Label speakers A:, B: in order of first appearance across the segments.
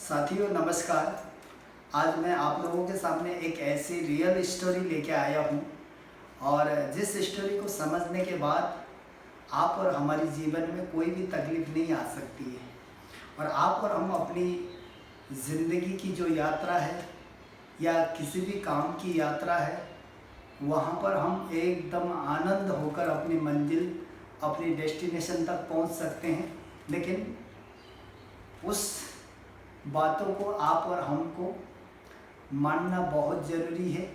A: साथियों नमस्कार। आज मैं आप लोगों के सामने एक ऐसी रियल स्टोरी लेके आया हूँ और जिस स्टोरी को समझने के बाद आप और हमारे जीवन में कोई भी तकलीफ नहीं आ सकती है और आप और हम अपनी ज़िंदगी की जो यात्रा है या किसी भी काम की यात्रा है वहाँ पर हम एकदम आनंद होकर अपनी मंजिल अपनी डेस्टिनेशन तक पहुँच सकते हैं। लेकिन उस बातों को आप और हमको मानना बहुत ज़रूरी है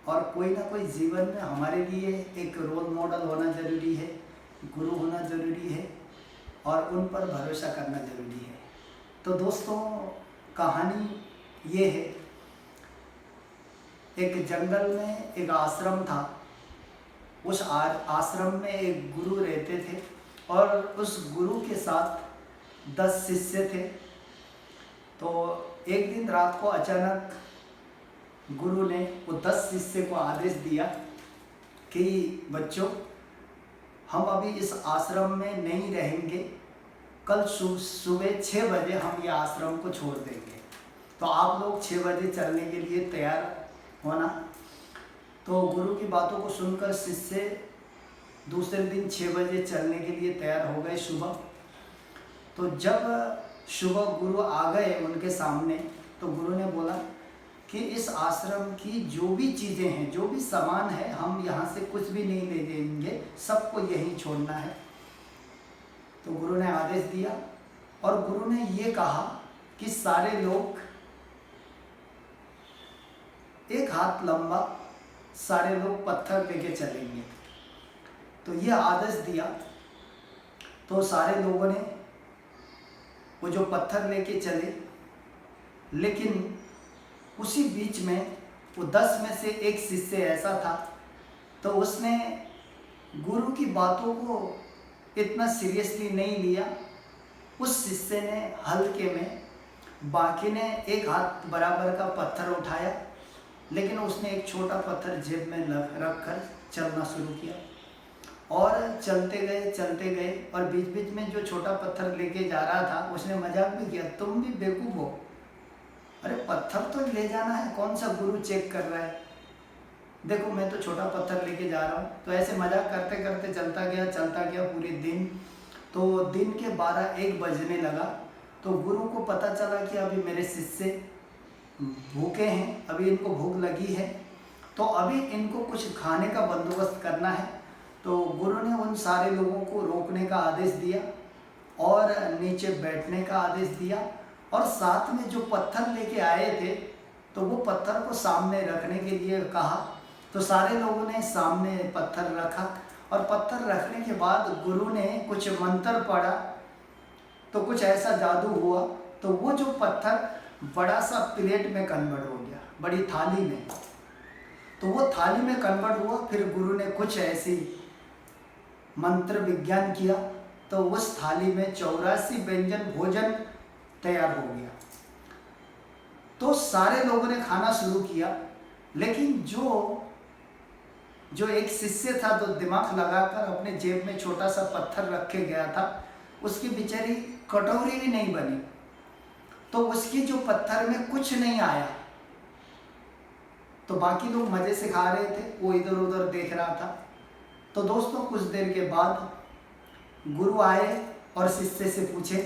A: और कोई ना कोई जीवन में हमारे लिए एक रोल मॉडल होना ज़रूरी है, गुरु होना ज़रूरी है और उन पर भरोसा करना ज़रूरी है। तो दोस्तों कहानी ये है, एक जंगल में एक आश्रम था। उस आश्रम में एक गुरु रहते थे और उस गुरु के साथ 10 शिष्य थे। तो एक दिन रात को अचानक गुरु ने वो 10 शिष्य को आदेश दिया कि बच्चों, हम अभी इस आश्रम में नहीं रहेंगे, कल सुबह 6 बजे हम ये आश्रम को छोड़ देंगे। तो आप लोग 6 बजे चलने के लिए तैयार होना। तो गुरु की बातों को सुनकर शिष्य दूसरे दिन 6 बजे चलने के लिए तैयार हो गए सुबह। तो जब सुबह गुरु आ गए उनके सामने तो गुरु ने बोला कि इस आश्रम की जो भी चीज़ें हैं, जो भी सामान है, हम यहाँ से कुछ भी नहीं ले जाएंगे, सबको यहीं छोड़ना है। तो गुरु ने आदेश दिया और गुरु ने ये कहा कि सारे लोग एक हाथ लंबा सारे लोग पत्थर लेके चलेंगे। तो ये आदेश दिया तो सारे लोगों ने वो जो पत्थर लेके चले। लेकिन उसी बीच में वो 10 में से एक शिष्य ऐसा था तो उसने गुरु की बातों को इतना सीरियसली नहीं लिया। उस शिष्य ने हल्के में, बाकी ने एक हाथ बराबर का पत्थर उठाया, लेकिन उसने एक छोटा पत्थर जेब में रख कर चलना शुरू किया और चलते गए और बीच बीच में जो छोटा पत्थर लेके जा रहा था उसने मजाक भी किया, तुम भी बेवकूफ़ हो, अरे पत्थर तो ले जाना है, कौन सा गुरु चेक कर रहा है, देखो मैं तो छोटा पत्थर लेके जा रहा हूँ। तो ऐसे मजाक करते करते चलता गया पूरे दिन। तो दिन के 12-1 बजने लगा। तो गुरु को पता चला कि अभी मेरे शिष्य भूखे हैं, अभी इनको भूख लगी है, तो अभी इनको कुछ खाने का बंदोबस्त करना है। तो गुरु ने उन सारे लोगों को रोकने का आदेश दिया और नीचे बैठने का आदेश दिया और साथ में जो पत्थर लेके आए थे तो वो पत्थर को सामने रखने के लिए कहा। तो सारे लोगों ने सामने पत्थर रखा और पत्थर रखने के बाद गुरु ने कुछ मंत्र पढ़ा तो कुछ ऐसा जादू हुआ। तो वो जो पत्थर बड़ा सा प्लेट में कन्वर्ट हो गया, बड़ी थाली में। तो वो थाली में कन्वर्ट हुआ। फिर गुरु ने कुछ ऐसी मंत्र विज्ञान किया तो उस थाली में 84 व्यंजन भोजन तैयार हो गया। तो सारे लोगों ने खाना शुरू किया। लेकिन जो एक शिष्य था तो दिमाग लगाकर अपने जेब में छोटा सा पत्थर रख के गया था, उसकी बेचारी कटोरी भी नहीं बनी। तो उसकी जो पत्थर में कुछ नहीं आया। तो बाकी लोग मजे से खा रहे थे, वो इधर उधर देख रहा था। तो दोस्तों कुछ देर के बाद गुरु आए और शिष्य से पूछे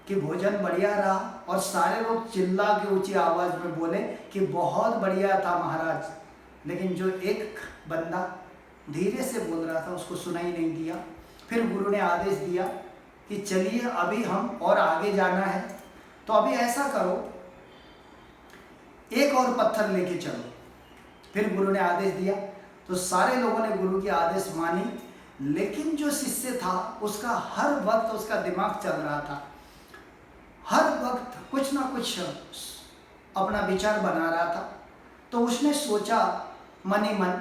A: कि भोजन बढ़िया रहा, और सारे लोग चिल्ला के ऊंची आवाज में बोले कि बहुत बढ़िया था महाराज। लेकिन जो एक बंदा धीरे से बोल रहा था उसको सुनाई नहीं दिया। फिर गुरु ने आदेश दिया कि चलिए अभी हम और आगे जाना है, तो अभी ऐसा करो एक और पत्थर लेके चलो। फिर गुरु ने आदेश दिया तो सारे लोगों ने गुरु की आदेश मानी। लेकिन जो शिष्य था उसका हर वक्त उसका दिमाग चल रहा था, हर वक्त कुछ ना कुछ अपना विचार बना रहा था। तो उसने सोचा मन ही मन,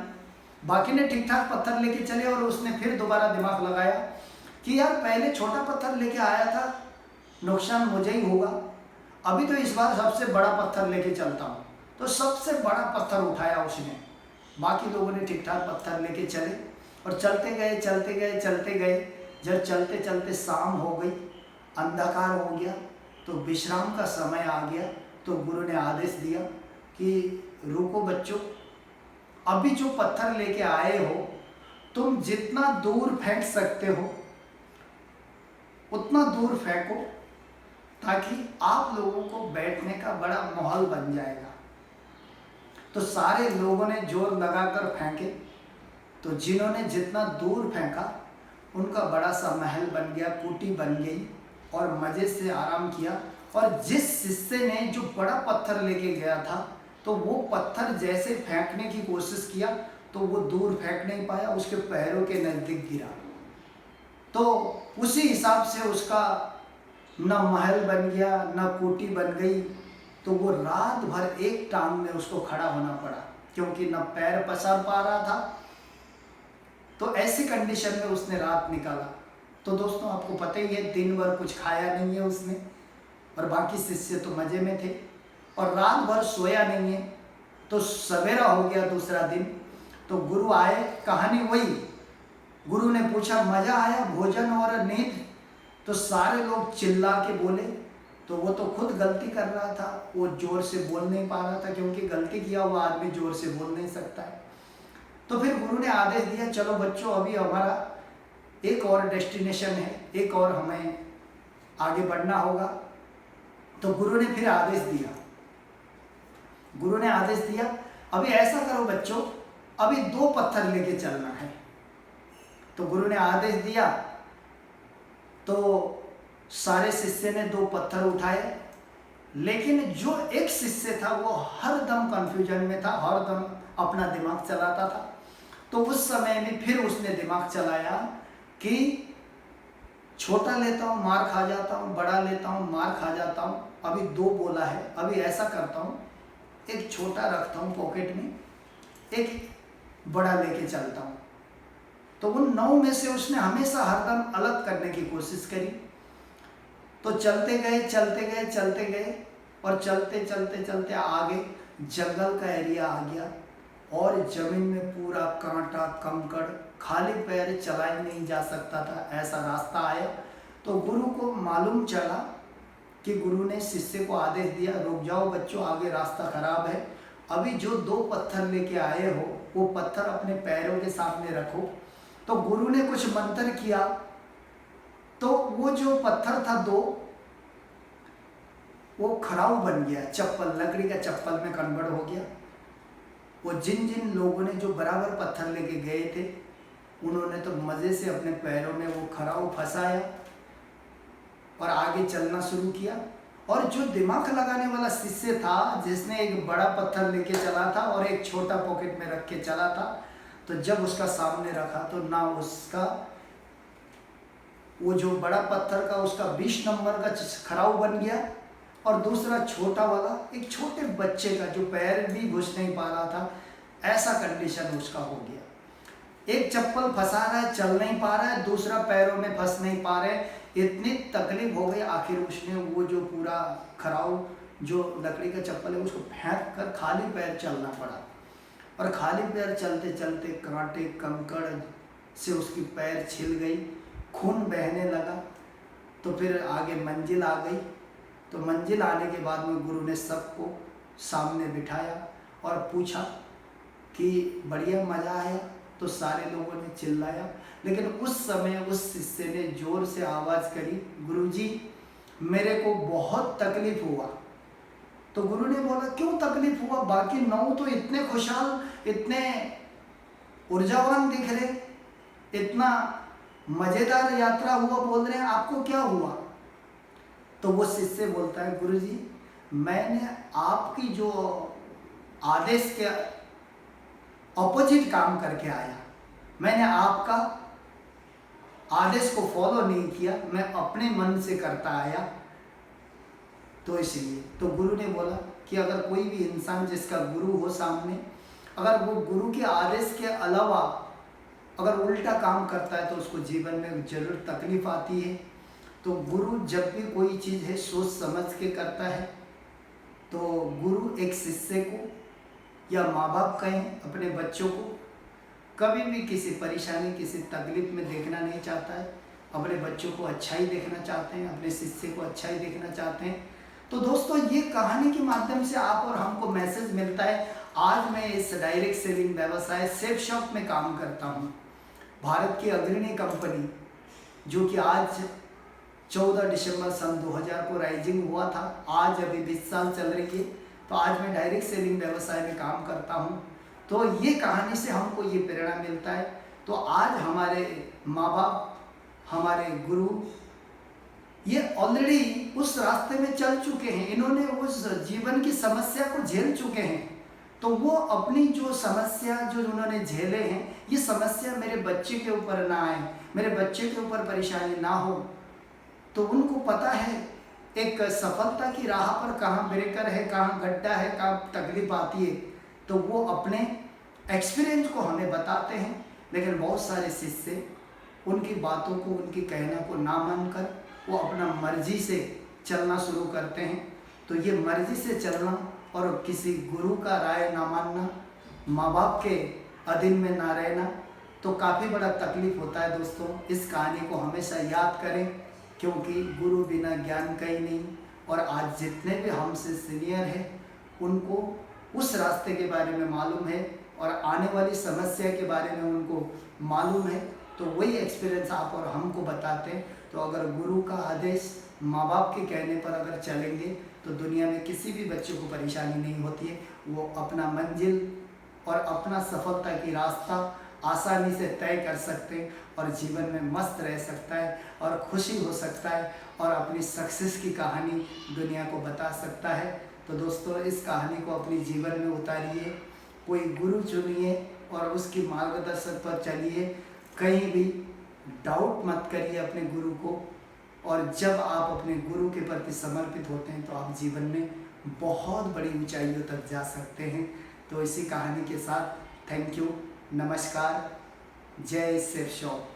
A: बाकी ने ठीक ठाक पत्थर लेके चले और उसने फिर दोबारा दिमाग लगाया कि यार पहले छोटा पत्थर लेके आया था, नुकसान मुझे ही होगा, अभी तो इस बार सबसे बड़ा पत्थर लेके चलता हूँ। तो सबसे बड़ा पत्थर उठाया उसने। बाकी लोगों ने ठीक ठाक पत्थर लेके चले और चलते गए। जब चलते चलते शाम हो गई, अंधकार हो गया। तो विश्राम का समय आ गया। तो गुरु ने आदेश दिया कि रुको बच्चों, अभी जो पत्थर लेके आए हो तुम जितना दूर फेंक सकते हो उतना दूर फेंको, ताकि आप लोगों को बैठने का बड़ा माहौल बन जाएगा। तो सारे लोगों ने जोर लगाकर फेंके, तो जिन्होंने जितना दूर फेंका उनका बड़ा सा महल बन गया, कुटी बन गई और मज़े से आराम किया। और जिस शिष्य ने जो बड़ा पत्थर लेके गया था, तो वो पत्थर जैसे फेंकने की कोशिश किया तो वो दूर फेंक नहीं पाया, उसके पैरों के नज़दीक गिरा। तो उसी हिसाब से उसका न महल बन गया न कुटी बन गई। तो वो रात भर एक टांग में उसको खड़ा होना पड़ा, क्योंकि न पैर पसार पा रहा था। तो ऐसी कंडीशन में उसने रात निकाला। तो दोस्तों आपको पता ही है, दिन भर कुछ खाया नहीं है उसने, और बाकी शिष्य तो मज़े में थे, और रात भर सोया नहीं है। तो सवेरा हो गया दूसरा दिन, तो गुरु आए, कहानी वही। गुरु ने पूछा मज़ा आया भोजन और नींद? तो सारे लोग चिल्ला के बोले। तो वो तो खुद गलती कर रहा था, वो जोर से बोल नहीं पा रहा था, क्योंकि गलती किया हुआ आदमी जोर से बोल नहीं सकता है। तो फिर गुरु ने आदेश दिया, चलो बच्चों अभी हमारा एक और डेस्टिनेशन है, एक और हमें आगे बढ़ना होगा। तो गुरु ने फिर आदेश दिया, गुरु ने आदेश दिया अभी ऐसा करो बच्चों, अभी 2 पत्थर लेके चलना है। तो गुरु ने आदेश दिया, तो सारे शिष्य ने 2 पत्थर उठाए, लेकिन जो एक शिष्य था वो हर दम कन्फ्यूजन में था, हर दम अपना दिमाग चलाता था। तो उस समय में फिर उसने दिमाग चलाया कि छोटा लेता हूँ मार खा जाता हूँ, बड़ा लेता हूँ मार खा जाता हूँ, अभी 2 बोला है, अभी ऐसा करता हूँ एक छोटा रखता हूँ पॉकेट में, एक बड़ा लेके चलता हूँ। तो उन 9 में से उसने हमेशा हरदम अलग करने की कोशिश करी। तो चलते गए चलते गए चलते गए, और चलते चलते चलते आगे जंगल का एरिया आ गया, और जमीन में पूरा कांटा कंकड़, खाली पैर चलाया नहीं जा सकता था, ऐसा रास्ता आया। तो गुरु को मालूम चला कि गुरु ने शिष्य को आदेश दिया, रुक जाओ बच्चों, आगे रास्ता खराब है, अभी जो 2 पत्थर लेके आए हो वो पत्थर अपने पैरों के सामने रखो। तो गुरु ने कुछ मंत्र किया, तो वो जो पत्थर था 2, वो खड़ाऊ बन गया, चप्पल, लकड़ी का चप्पल में कन्वर्ट हो गया। वो जिन जिन लोगों ने जो बराबर पत्थर लेके गए थे, उन्होंने तो मज़े से अपने पैरों में वो खड़ाऊ फंसाया और आगे चलना शुरू किया। और जो दिमाग लगाने वाला शिष्य था, जिसने एक बड़ा पत्थर लेके चला था और एक छोटा पॉकेट में रख के चला था, तो जब उसका सामने रखा तो ना उसका वो जो बड़ा पत्थर का उसका 20 नंबर का खड़ाऊ बन गया, और दूसरा छोटा वाला एक छोटे बच्चे का जो पैर भी घुस नहीं पा रहा था, ऐसा कंडीशन उसका हो गया। एक चप्पल फंसा रहा है, चल नहीं पा रहा है, दूसरा पैरों में फंस नहीं पा रहे, इतनी तकलीफ हो गई। आखिर उसने वो जो पूरा खड़ाऊ जो लकड़ी का चप्पल है उसको फेंक कर खाली पैर चलना पड़ा, और खाली पैर चलते चलते कांटे कंकड़ से उसकी पैर छिल गई, खून बहने लगा। तो फिर आगे मंजिल आ गई। तो मंजिल आने के बाद में गुरु ने सबको सामने बिठाया और पूछा कि बढ़िया मज़ा आया? तो सारे लोगों ने चिल्लाया। लेकिन उस समय उस शिष्य ने जोर से आवाज़ करी, गुरुजी मेरे को बहुत तकलीफ हुआ। तो गुरु ने बोला क्यों तकलीफ हुआ? बाकी 9 तो इतने खुशहाल, इतने ऊर्जावान दिख रहे, इतना मज़ेदार यात्रा हुआ बोल रहे हैं, आपको क्या हुआ? तो वो शिष्य बोलता है, गुरुजी मैंने आपकी जो आदेश के ऑपोजिट काम करके आया, मैंने आपका आदेश को फॉलो नहीं किया, मैं अपने मन से करता आया, तो इसलिए। तो गुरु ने बोला कि अगर कोई भी इंसान जिसका गुरु हो सामने, अगर वो गुरु के आदेश के अलावा अगर उल्टा काम करता है तो उसको जीवन में जरूर तकलीफ आती है। तो गुरु जब भी कोई चीज़ है सोच समझ के करता है। तो गुरु एक शिष्य को या माँ बाप कहें अपने बच्चों को कभी भी किसी परेशानी किसी तकलीफ में देखना नहीं चाहता है। अपने बच्चों को अच्छा ही देखना चाहते हैं, अपने शिष्य को अच्छा ही देखना चाहते हैं। तो दोस्तों ये कहानी के माध्यम से आप और हमको मैसेज मिलता है। आज मैं इस डायरेक्ट सेलिंग व्यवसाय सेफ शॉप में काम करता हूँ। भारत की अग्रणी कंपनी जो कि आज 14 दिसंबर सन 2000 को राइजिंग हुआ था, आज अभी 20 साल चल रही है। तो आज मैं डायरेक्ट सेलिंग व्यवसाय में काम करता हूँ। तो ये कहानी से हमको ये प्रेरणा मिलता है। तो आज हमारे माँ बाप, हमारे गुरु ये ऑलरेडी उस रास्ते में चल चुके हैं, इन्होंने उस जीवन की समस्या को झेल चुके हैं। तो वो अपनी जो समस्या जो उन्होंने झेले हैं, ये समस्या मेरे बच्चे के ऊपर ना आए, मेरे बच्चे के ऊपर परेशानी ना हो। तो उनको पता है एक सफलता की राह पर कहाँ ब्रेकर है, कहाँ गड्ढा है, कहाँ तकलीफ आती है। तो वो अपने एक्सपीरियंस को हमें बताते हैं। लेकिन बहुत सारे शिष्य उनकी बातों को, उनकी कहने को ना मानकर वो अपना मर्जी से चलना शुरू करते हैं। तो ये मर्जी से चलना और किसी गुरु का राय ना मानना, माँ बाप के अधीन में ना रहना, तो काफ़ी बड़ा तकलीफ होता है। दोस्तों इस कहानी को हमेशा याद करें, क्योंकि गुरु बिना ज्ञान का ही नहीं। और आज जितने भी हमसे सीनियर हैं उनको उस रास्ते के बारे में मालूम है और आने वाली समस्या के बारे में उनको मालूम है। तो वही एक्सपीरियंस आप और हमको बताते हैं। तो अगर गुरु का आदेश, माँ बाप के कहने पर अगर चलेंगे तो दुनिया में किसी भी बच्चे को परेशानी नहीं होती है। वो अपना मंजिल और अपना सफलता की रास्ता आसानी से तय कर सकते हैं और जीवन में मस्त रह सकता है और खुशी हो सकता है और अपनी सक्सेस की कहानी दुनिया को बता सकता है। तो दोस्तों इस कहानी को अपने जीवन में उतारिए, कोई गुरु चुनिए और उसकी मार्गदर्शन पर चलिए। कहीं भी डाउट मत करिए अपने गुरु को। और जब आप अपने गुरु के प्रति समर्पित होते हैं तो आप जीवन में बहुत बड़ी ऊंचाइयों तक जा सकते हैं। तो इसी कहानी के साथ थैंक यू, नमस्कार, जय सेफ शॉप।